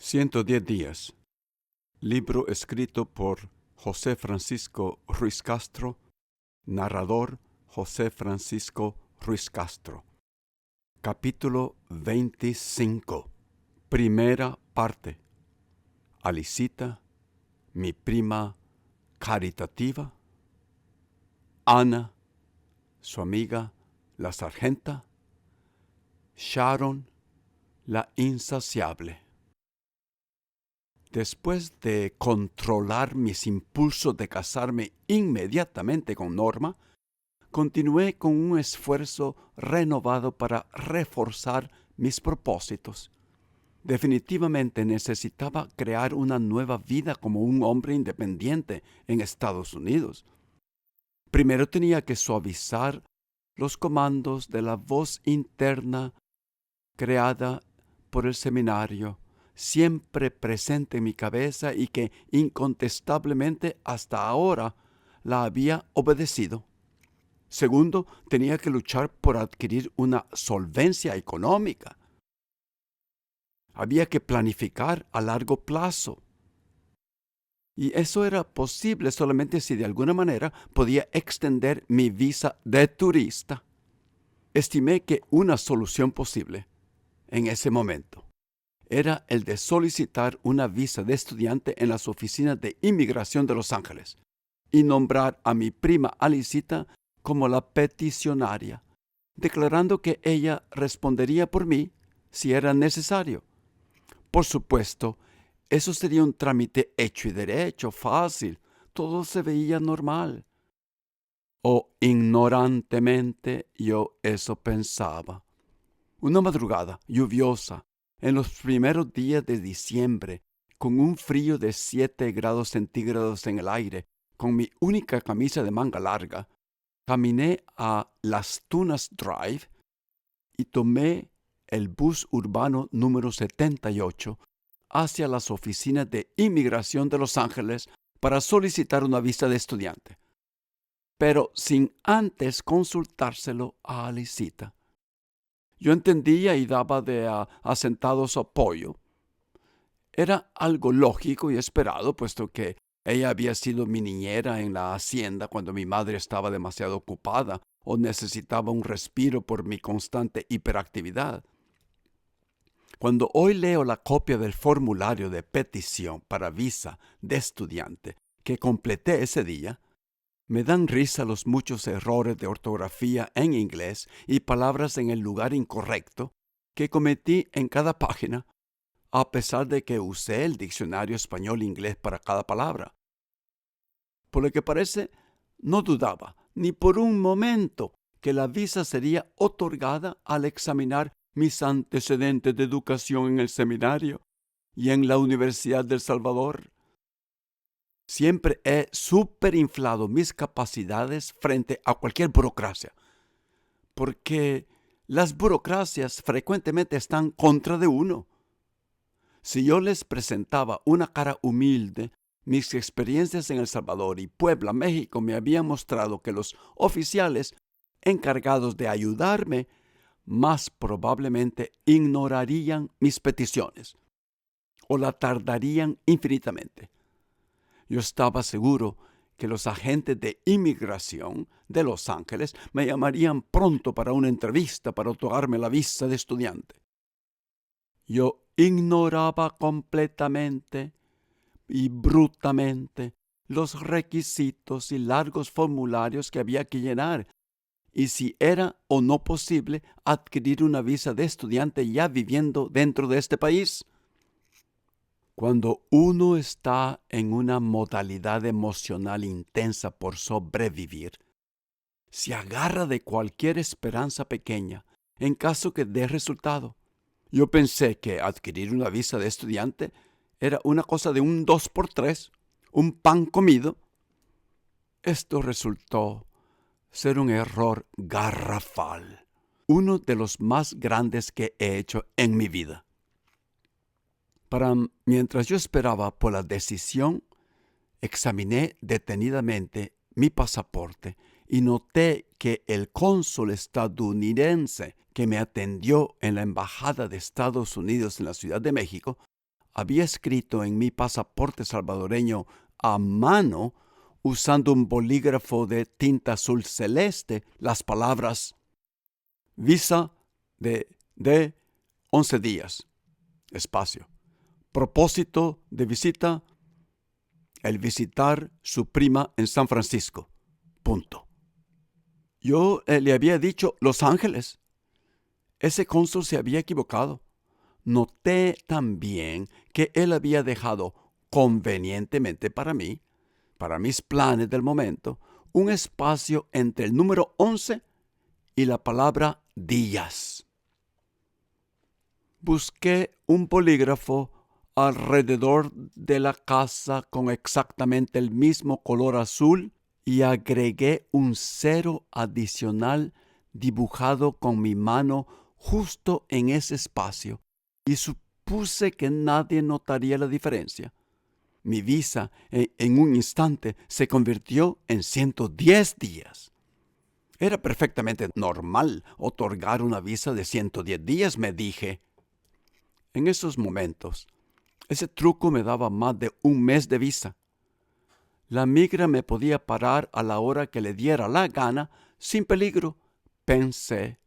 110 días. Libro escrito por José Francisco Ruiz Castro. Narrador José Francisco Ruiz Castro. Capítulo 25. Primera parte. Alicita, mi prima caritativa. Ana, su amiga la sargenta. Sharon, la insaciable. Después de controlar mis impulsos de casarme inmediatamente con Norma, continué con un esfuerzo renovado para reforzar mis propósitos. Definitivamente necesitaba crear una nueva vida como un hombre independiente en Estados Unidos. Primero tenía que suavizar los comandos de la voz interna creada por el seminario, siempre presente en mi cabeza y que incontestablemente hasta ahora la había obedecido. Segundo, tenía que luchar por adquirir una solvencia económica. Había que planificar a largo plazo. Y eso era posible solamente si de alguna manera podía extender mi visa de turista. Estimé que una solución posible en ese momento era el de solicitar una visa de estudiante en las oficinas de inmigración de Los Ángeles y nombrar a mi prima Alicita como la peticionaria, declarando que ella respondería por mí si era necesario. Por supuesto, eso sería un trámite hecho y derecho, fácil, todo se veía normal. O ignorantemente yo eso pensaba. Una madrugada lluviosa, en los primeros días de diciembre, con un frío de 7 grados centígrados en el aire, con mi única camisa de manga larga, caminé a Las Tunas Drive y tomé el bus urbano número 78 hacia las oficinas de inmigración de Los Ángeles para solicitar una visa de estudiante, pero sin antes consultárselo a Alicita. Yo entendía y daba de asentado su apoyo. Era algo lógico y esperado, puesto que ella había sido mi niñera en la hacienda cuando mi madre estaba demasiado ocupada o necesitaba un respiro por mi constante hiperactividad. Cuando hoy leo la copia del formulario de petición para visa de estudiante que completé ese día, me dan risa los muchos errores de ortografía en inglés y palabras en el lugar incorrecto que cometí en cada página, a pesar de que usé el diccionario español-inglés para cada palabra. Por lo que parece, no dudaba ni por un momento que la visa sería otorgada al examinar mis antecedentes de educación en el seminario y en la Universidad del Salvador. Siempre he superinflado mis capacidades frente a cualquier burocracia, porque las burocracias frecuentemente están contra de uno. Si yo les presentaba una cara humilde, mis experiencias en El Salvador y Puebla, México, me habían mostrado que los oficiales encargados de ayudarme más probablemente ignorarían mis peticiones o la tardarían infinitamente. Yo estaba seguro que los agentes de inmigración de Los Ángeles me llamarían pronto para una entrevista para otorgarme la visa de estudiante. Yo ignoraba completamente y brutalmente los requisitos y largos formularios que había que llenar y si era o no posible adquirir una visa de estudiante ya viviendo dentro de este país. Cuando uno está en una modalidad emocional intensa por sobrevivir, se agarra de cualquier esperanza pequeña en caso que dé resultado. Yo pensé que adquirir una visa de estudiante era una cosa de un 2x3, un pan comido. Esto resultó ser un error garrafal, uno de los más grandes que he hecho en mi vida. Mientras yo esperaba por la decisión, examiné detenidamente mi pasaporte y noté que el cónsul estadounidense que me atendió en la Embajada de Estados Unidos en la Ciudad de México había escrito en mi pasaporte salvadoreño a mano, usando un bolígrafo de tinta azul celeste, las palabras visa de 11 días, espacio. Propósito de visita, el visitar su prima en San Francisco. Punto. Yo le había dicho Los Ángeles. Ese cónsul se había equivocado. Noté también que él había dejado convenientemente para mí, para mis planes del momento, un espacio entre el número 11 y la palabra días. Busqué un bolígrafo alrededor de la casa con exactamente el mismo color azul y agregué un 0 adicional dibujado con mi mano justo en ese espacio y supuse que nadie notaría la diferencia. Mi visa en un instante se convirtió en 110 días. Era perfectamente normal otorgar una visa de 110 días, me dije. En esos momentos, ese truco me daba más de un mes de visa. La migra me podía parar a la hora que le diera la gana, sin peligro, pensé.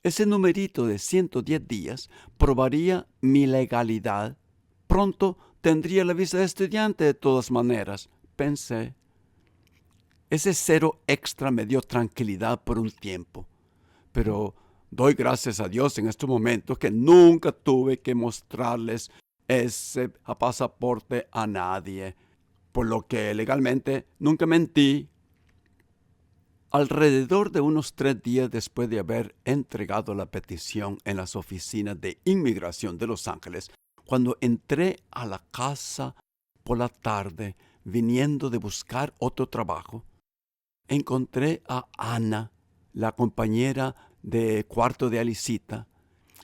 Ese numerito de 110 días probaría mi legalidad. Pronto tendría la visa de estudiante de todas maneras, pensé. Ese 0 extra me dio tranquilidad por un tiempo, pero doy gracias a Dios en estos momentos que nunca tuve que mostrarles ese pasaporte a nadie, por lo que legalmente nunca mentí. Alrededor de unos 3 días después de haber entregado la petición en las oficinas de inmigración de Los Ángeles, cuando entré a la casa por la tarde viniendo de buscar otro trabajo, encontré a Ana, la compañera de cuarto de Alicita,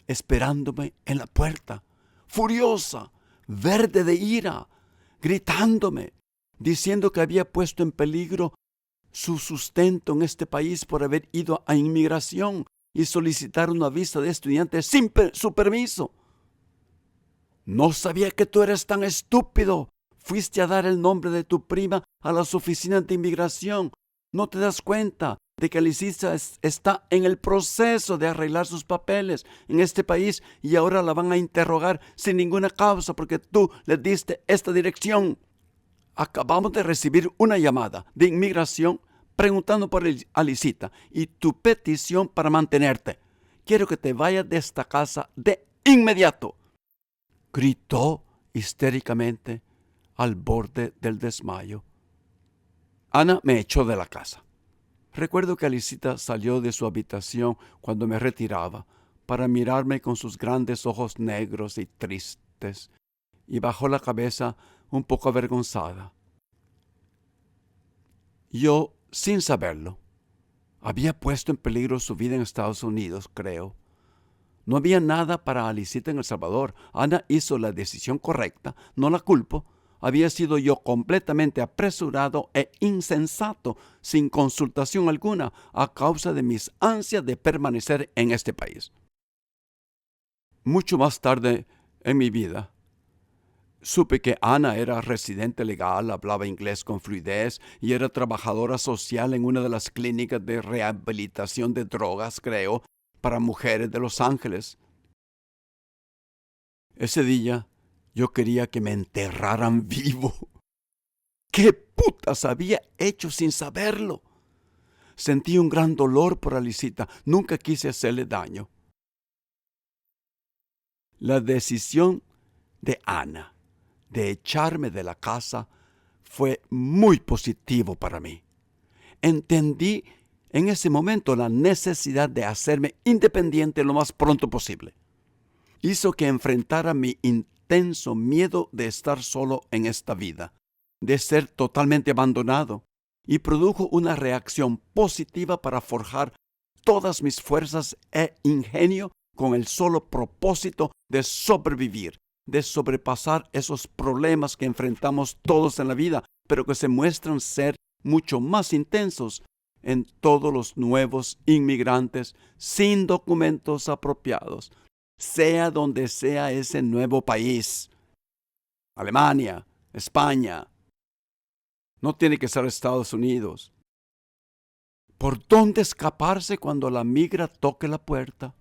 esperándome en la puerta, furiosa, verde de ira, gritándome, diciendo que había puesto en peligro su sustento en este país por haber ido a inmigración y solicitar una visa de estudiante sin su permiso. No sabía que tú eres tan estúpido. Fuiste a dar el nombre de tu prima a las oficinas de inmigración. ¿No te das cuenta de que Alicita está en el proceso de arreglar sus papeles en este país y ahora la van a interrogar sin ninguna causa porque tú le diste esta dirección? Acabamos de recibir una llamada de inmigración preguntando por Alicita y tu petición para mantenerte. Quiero que te vayas de esta casa de inmediato. Gritó histéricamente al borde del desmayo. Ana me echó de la casa. Recuerdo que Alicita salió de su habitación cuando me retiraba para mirarme con sus grandes ojos negros y tristes y bajó la cabeza un poco avergonzada. Yo, sin saberlo, había puesto en peligro su vida en Estados Unidos, creo. No había nada para Alicita en El Salvador. Ana hizo la decisión correcta, no la culpo. Había sido yo completamente apresurado e insensato, sin consultación alguna, a causa de mis ansias de permanecer en este país. Mucho más tarde en mi vida, supe que Ana era residente legal, hablaba inglés con fluidez y era trabajadora social en una de las clínicas de rehabilitación de drogas, creo, para mujeres de Los Ángeles. Ese día yo quería que me enterraran vivo. ¿Qué putas había hecho sin saberlo? Sentí un gran dolor por Alicita. Nunca quise hacerle daño. La decisión de Ana de echarme de la casa fue muy positivo para mí. Entendí en ese momento la necesidad de hacerme independiente lo más pronto posible. Hizo que enfrentara mi intenso miedo de estar solo en esta vida, de ser totalmente abandonado, y produjo una reacción positiva para forjar todas mis fuerzas e ingenio con el solo propósito de sobrevivir, de sobrepasar esos problemas que enfrentamos todos en la vida, pero que se muestran ser mucho más intensos en todos los nuevos inmigrantes sin documentos apropiados, sea donde sea ese nuevo país. Alemania, España. No tiene que ser Estados Unidos. ¿Por dónde escaparse cuando la migra toque la puerta?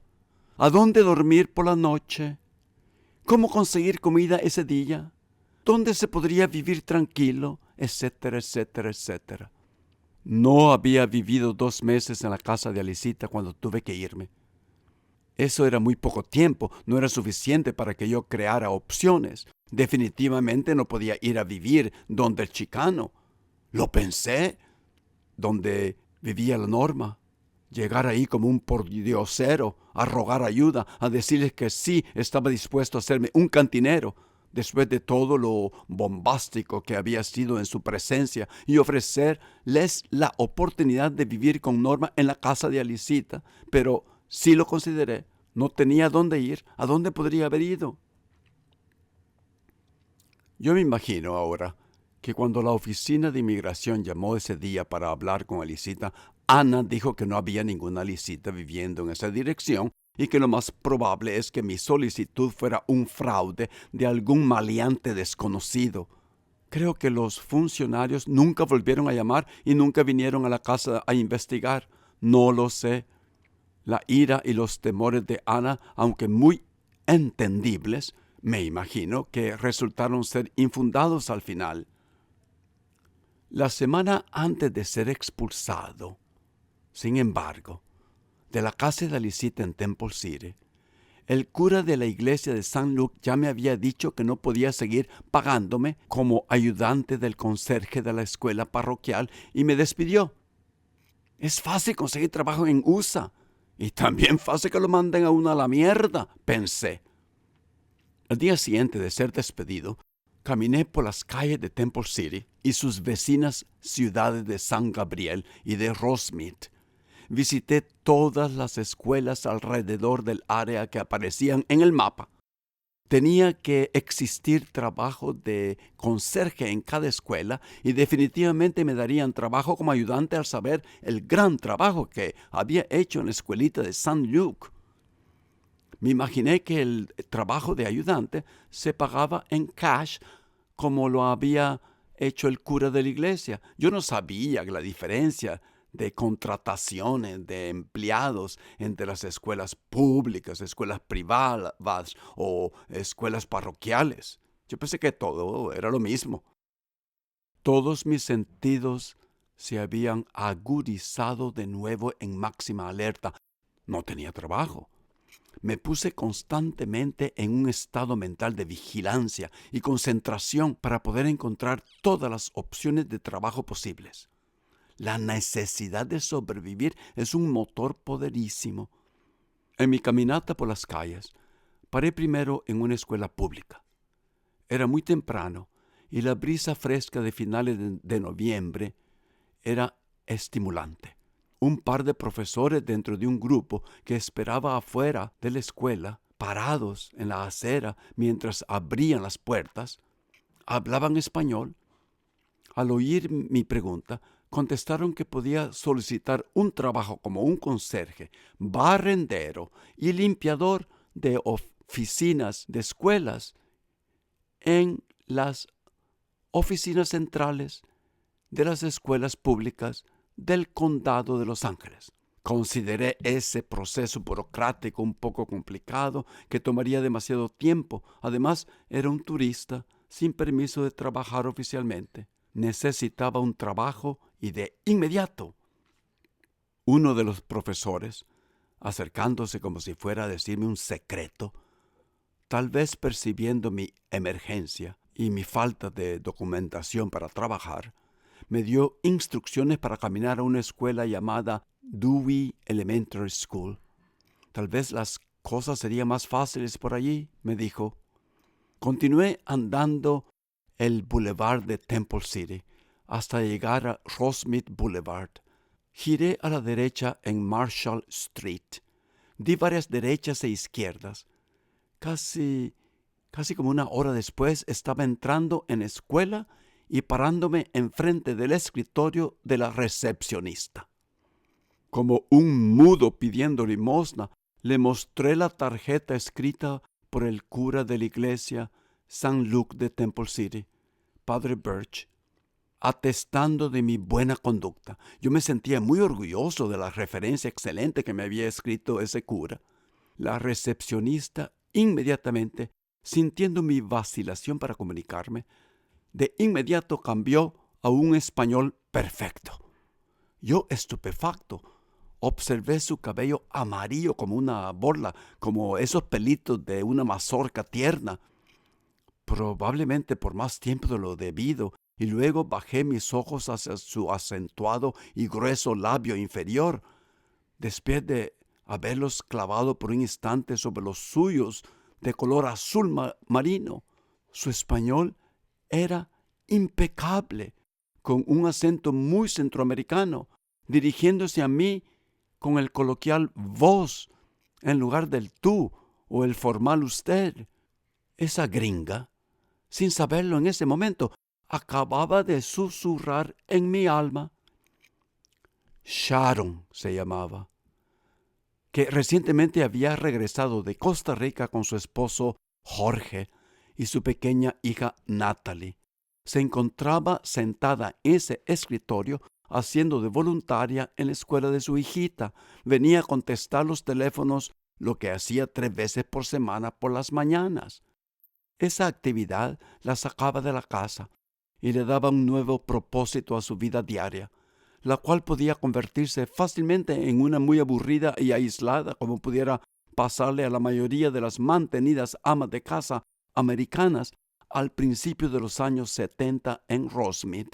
¿A dónde dormir por la noche? ¿Cómo conseguir comida ese día? ¿Dónde se podría vivir tranquilo? Etcétera, etcétera, etcétera. No había vivido 2 meses en la casa de Alicita cuando tuve que irme. Eso era muy poco tiempo, no era suficiente para que yo creara opciones. Definitivamente no podía ir a vivir donde el chicano. Lo pensé, donde vivía la Norma. Llegar ahí como un pordiosero, a rogar ayuda, a decirles que sí estaba dispuesto a hacerme un cantinero, después de todo lo bombástico que había sido en su presencia, y ofrecerles la oportunidad de vivir con Norma en la casa de Alicita. Pero sí lo consideré. No tenía dónde ir. ¿A dónde podría haber ido? Yo me imagino ahora que cuando la oficina de inmigración llamó ese día para hablar con Alicita, Ana dijo que no había ninguna Alicita viviendo en esa dirección y que lo más probable es que mi solicitud fuera un fraude de algún maleante desconocido. Creo que los funcionarios nunca volvieron a llamar y nunca vinieron a la casa a investigar. No lo sé. La ira y los temores de Ana, aunque muy entendibles, me imagino que resultaron ser infundados al final. La semana antes de ser expulsado, sin embargo, de la casa de Alicita en Temple City, el cura de la iglesia de San Luke ya me había dicho que no podía seguir pagándome como ayudante del conserje de la escuela parroquial y me despidió. Es fácil conseguir trabajo en USA y también fácil que lo manden a uno a la mierda, pensé. Al día siguiente de ser despedido, caminé por las calles de Temple City y sus vecinas ciudades de San Gabriel y de Rosemead. Visité todas las escuelas alrededor del área que aparecían en el mapa. Tenía que existir trabajo de conserje en cada escuela y definitivamente me darían trabajo como ayudante al saber el gran trabajo que había hecho en la escuelita de San Luke. Me imaginé que el trabajo de ayudante se pagaba en cash como lo había hecho el cura de la iglesia. Yo no sabía la diferencia de contrataciones de empleados entre las escuelas públicas, escuelas privadas o escuelas parroquiales. Yo pensé que todo era lo mismo. Todos mis sentidos se habían agudizado de nuevo en máxima alerta. No tenía trabajo. Me puse constantemente en un estado mental de vigilancia y concentración para poder encontrar todas las opciones de trabajo posibles. La necesidad de sobrevivir es un motor poderísimo. En mi caminata por las calles, paré primero en una escuela pública. Era muy temprano y la brisa fresca de finales de noviembre era estimulante. Un par de profesores dentro de un grupo que esperaba afuera de la escuela, parados en la acera mientras abrían las puertas, hablaban español. Al oír mi pregunta, contestaron que podía solicitar un trabajo como un conserje, barrendero y limpiador de oficinas de escuelas en las oficinas centrales de las escuelas públicas del condado de Los Ángeles. Consideré ese proceso burocrático un poco complicado, que tomaría demasiado tiempo. Además, era un turista sin permiso de trabajar oficialmente. Necesitaba un trabajo y de inmediato. Uno de los profesores, acercándose como si fuera a decirme un secreto, tal vez percibiendo mi emergencia y mi falta de documentación para trabajar, me dio instrucciones para caminar a una escuela llamada Dewey Elementary School. Tal vez las cosas serían más fáciles por allí, me dijo. Continué andando el boulevard de Temple City hasta llegar a Rosemead Boulevard. Giré a la derecha en Marshall Street. Di varias derechas e izquierdas. Casi como una hora después estaba entrando en la escuela y parándome enfrente del escritorio de la recepcionista. Como un mudo pidiendo limosna, le mostré la tarjeta escrita por el cura de la iglesia St. Luke de Temple City, Padre Birch, atestando de mi buena conducta. Yo me sentía muy orgulloso de la referencia excelente que me había escrito ese cura. La recepcionista inmediatamente, sintiendo mi vacilación para comunicarme, de inmediato cambió a un español perfecto. Yo, estupefacto, observé su cabello amarillo como una borla, como esos pelitos de una mazorca tierna, probablemente por más tiempo de lo debido, y luego bajé mis ojos hacia su acentuado y grueso labio inferior, después de haberlos clavado por un instante sobre los suyos de color azul marino. Su español era impecable, con un acento muy centroamericano, dirigiéndose a mí con el coloquial vos en lugar del tú o el formal usted. Esa gringa, sin saberlo en ese momento, acababa de susurrar en mi alma. Sharon se llamaba, que recientemente había regresado de Costa Rica con su esposo Jorge y su pequeña hija Natalie. Se encontraba sentada en ese escritorio haciendo de voluntaria en la escuela de su hijita. Venía a contestar los teléfonos, lo que hacía 3 veces por semana por las mañanas. Esa actividad la sacaba de la casa y le daba un nuevo propósito a su vida diaria, la cual podía convertirse fácilmente en una muy aburrida y aislada, como pudiera pasarle a la mayoría de las mantenidas amas de casa americanas al principio de los años 70 en Rosemead.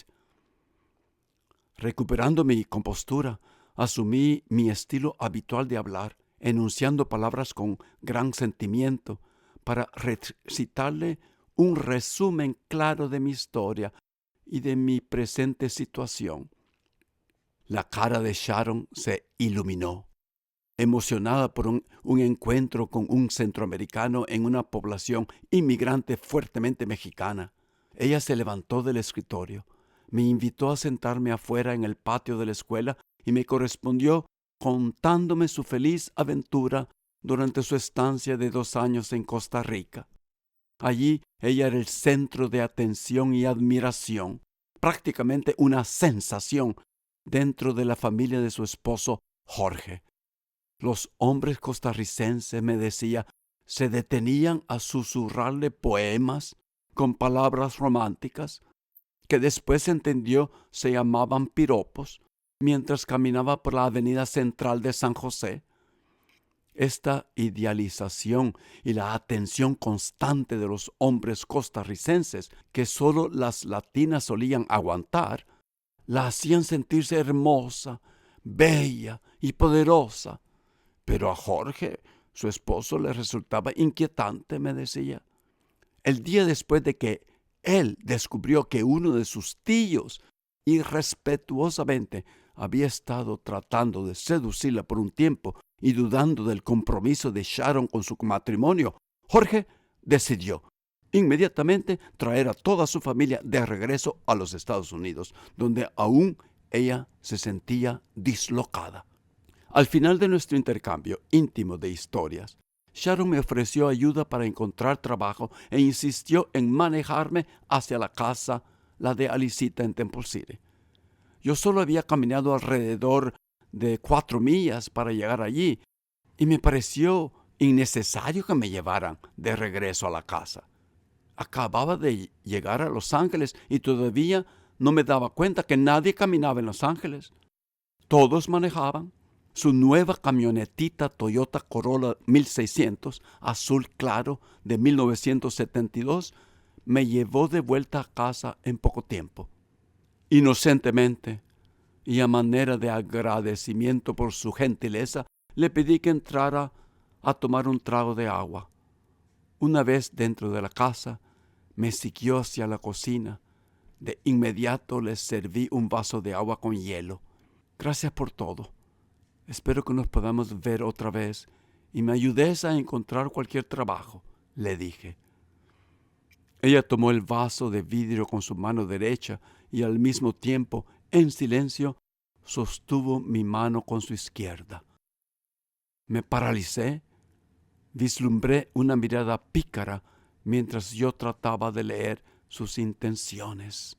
Recuperando mi compostura, asumí mi estilo habitual de hablar, enunciando palabras con gran sentimiento, para recitarle un resumen claro de mi historia y de mi presente situación. La cara de Sharon se iluminó, emocionada por un encuentro con un centroamericano en una población inmigrante fuertemente mexicana. Ella se levantó del escritorio, me invitó a sentarme afuera en el patio de la escuela y me correspondió contándome su feliz aventura durante su estancia de 2 años en Costa Rica. Allí ella era el centro de atención y admiración, prácticamente una sensación dentro de la familia de su esposo Jorge. Los hombres costarricenses, me decía, se detenían a susurrarle poemas con palabras románticas, que después entendió se llamaban piropos, mientras caminaba por la avenida central de San José. Esta idealización y la atención constante de los hombres costarricenses, que solo las latinas solían aguantar, la hacían sentirse hermosa, bella y poderosa. Pero a Jorge, su esposo, le resultaba inquietante, me decía. El día después de que él descubrió que uno de sus tíos irrespetuosamente había estado tratando de seducirla por un tiempo y dudando del compromiso de Sharon con su matrimonio, Jorge decidió inmediatamente traer a toda su familia de regreso a los Estados Unidos, donde aún ella se sentía dislocada. Al final de nuestro intercambio íntimo de historias, Sharon me ofreció ayuda para encontrar trabajo e insistió en manejarme hacia la casa, la de Alicita en Temple City. Yo solo había caminado alrededor de 4 millas para llegar allí y me pareció innecesario que me llevaran de regreso a la casa. Acababa de llegar a Los Ángeles y todavía no me daba cuenta que nadie caminaba en Los Ángeles. Todos manejaban. Su nueva camionetita Toyota Corolla 1600, azul claro, de 1972, me llevó de vuelta a casa en poco tiempo. Inocentemente, y a manera de agradecimiento por su gentileza, le pedí que entrara a tomar un trago de agua. Una vez dentro de la casa, me siguió hacia la cocina. De inmediato le serví un vaso de agua con hielo. Gracias por todo. Espero que nos podamos ver otra vez y me ayudes a encontrar cualquier trabajo, le dije. Ella tomó el vaso de vidrio con su mano derecha y al mismo tiempo, en silencio, sostuvo mi mano con su izquierda. Me paralicé, vislumbré una mirada pícara mientras yo trataba de leer sus intenciones.